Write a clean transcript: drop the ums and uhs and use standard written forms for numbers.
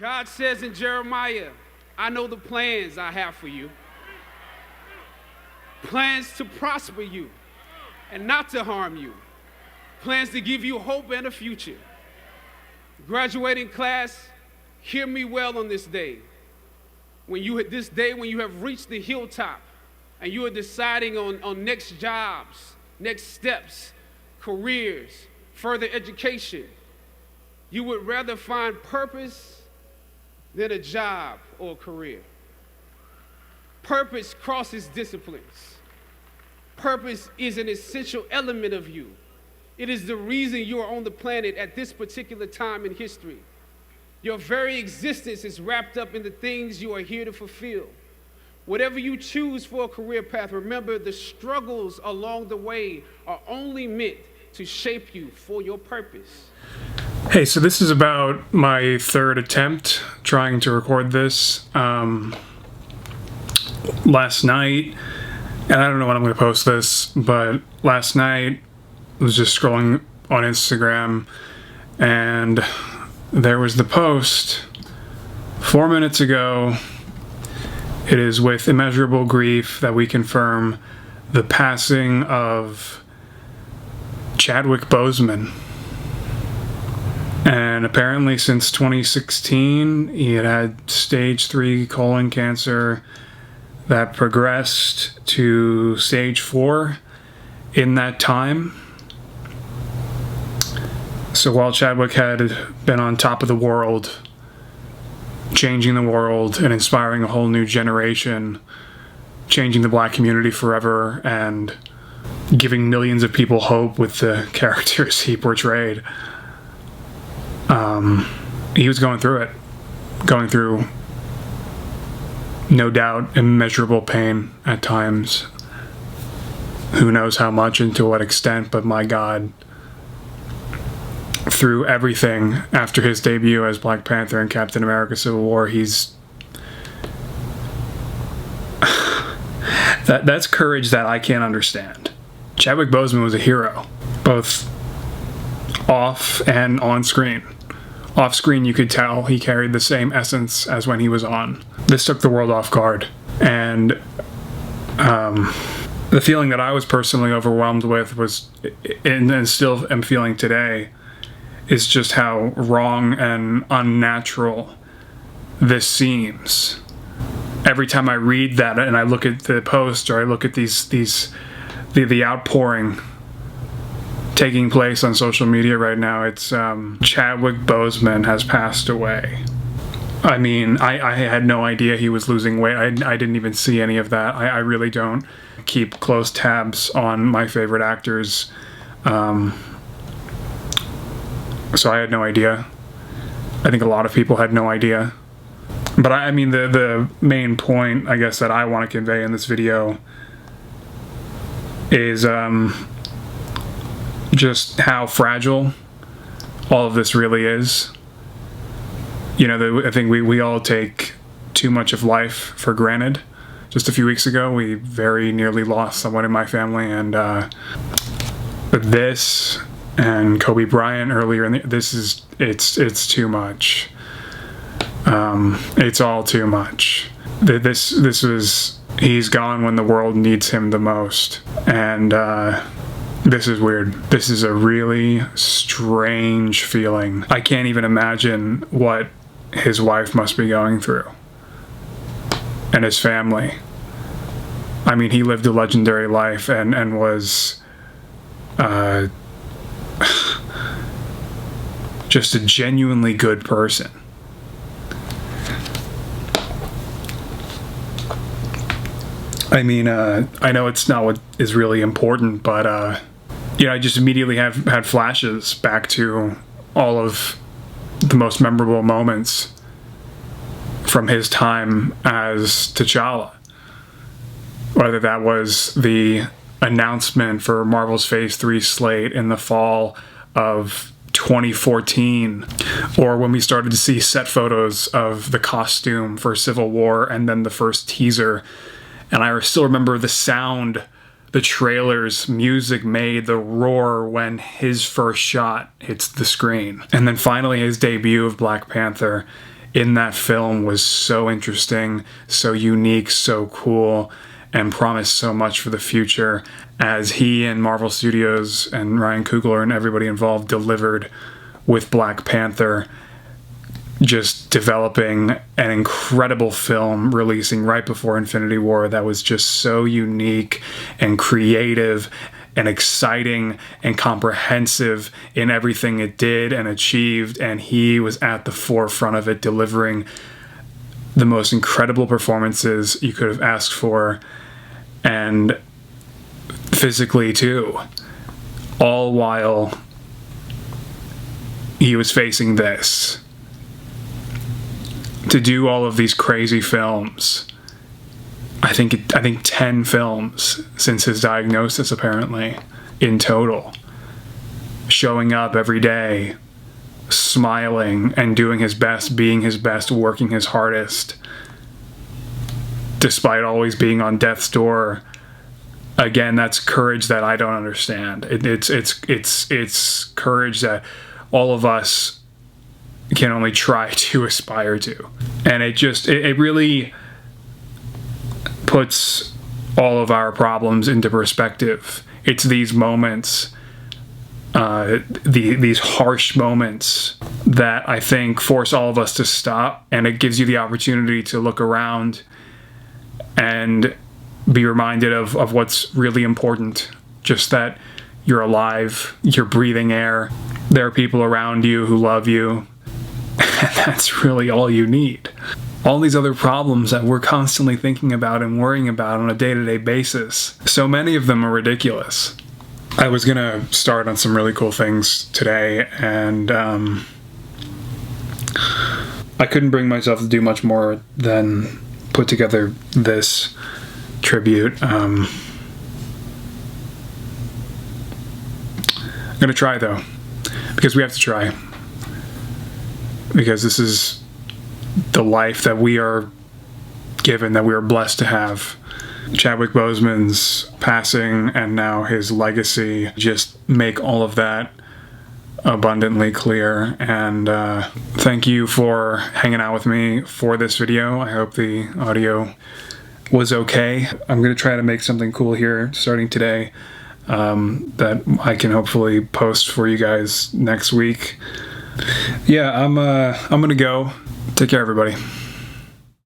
God says in Jeremiah, I know the plans I have for you. Plans to prosper you and not to harm you. Plans to give you hope and a future. Graduating class, hear me well on this day. When you have reached the hilltop and you are deciding on next jobs, next steps, careers, further education, you would rather find purpose than a job or a career. Purpose crosses disciplines. Purpose is an essential element of you. It is the reason you are on the planet at this particular time in history. Your very existence is wrapped up in the things you are here to fulfill. Whatever you choose for a career path, remember the struggles along the way are only meant to shape you for your purpose. Hey, so this is about my third attempt trying to record this last night, and I don't know when I'm going to post this, but last night I was just scrolling on Instagram, and there was the post 4 minutes ago. It is with immeasurable grief that we confirm the passing of Chadwick Boseman. And apparently since 2016, he had stage 3 colon cancer that progressed to stage 4 in that time. So while Chadwick had been on top of the world, changing the world and inspiring a whole new generation, changing the black community forever, and giving millions of people hope with the characters he portrayed, he was going through no doubt immeasurable pain at times. Who knows how much and to what extent, but my God, through everything after his debut as Black Panther and Captain America Civil War, that's courage that I can't understand. Chadwick Boseman was a hero, both off and on screen. Off screen, you could tell he carried the same essence as when he was on. This took the world off guard, and the feeling that I was personally overwhelmed with was, and still am feeling today, is just how wrong and unnatural this seems. Every time I read that and I look at the post, or I look at the outpouring taking place on social media right now, it's Chadwick Boseman has passed away. I mean, I had no idea he was losing weight. I didn't even see any of that. I really don't keep close tabs on my favorite actors. So I had no idea. I think a lot of people had no idea. But I mean, the main point, I guess, that I want to convey in this video is just how fragile all of this really is. You know, I think we all take too much of life for granted. Just a few weeks ago, we very nearly lost someone in my family, and this and Kobe Bryant earlier, it's too much. It's all too much. He's gone when the world needs him the most, and this is weird. This is a really strange feeling. I can't even imagine what his wife must be going through, and his family. I mean, he lived a legendary life and was just a genuinely good person. I mean, I know it's not what is really important, but you know, I just immediately had flashes back to all of the most memorable moments from his time as T'Challa. Whether that was the announcement for Marvel's Phase 3 slate in the fall of 2014, or when we started to see set photos of the costume for Civil War and then the first teaser. And I still remember the sound the trailer's music made, the roar when his first shot hits the screen. And then finally his debut of Black Panther in that film was so interesting, so unique, so cool, and promised so much for the future, as he and Marvel Studios and Ryan Coogler and everybody involved delivered with Black Panther, just developing an incredible film, releasing right before Infinity War that was just so unique and creative and exciting and comprehensive in everything it did and achieved, and he was at the forefront of it, delivering the most incredible performances you could have asked for, and physically too, all while he was facing this. To do all of these crazy films, I think 10 films since his diagnosis, apparently, in total. Showing up every day, smiling and doing his best, being his best, working his hardest, despite always being on death's door. Again, that's courage that I don't understand. It's courage that all of us can only try to aspire to. And it really puts all of our problems into perspective. It's these moments, these harsh moments, that I think force all of us to stop, and it gives you the opportunity to look around and be reminded of what's really important. Just that you're alive, you're breathing air, there are people around you who love you, and that's really all you need. All these other problems that we're constantly thinking about and worrying about on a day-to-day basis, so many of them are ridiculous. I was gonna start on some really cool things today, and I couldn't bring myself to do much more than put together this tribute. I'm gonna try, though, because we have to try. Because this is the life that we are given, that we are blessed to have. Chadwick Boseman's passing and now his legacy just make all of that abundantly clear. And thank you for hanging out with me for this video. I hope the audio was okay. I'm going to try to make something cool here starting today that I can hopefully post for you guys next week. Yeah, I'm gonna go. Take care, everybody.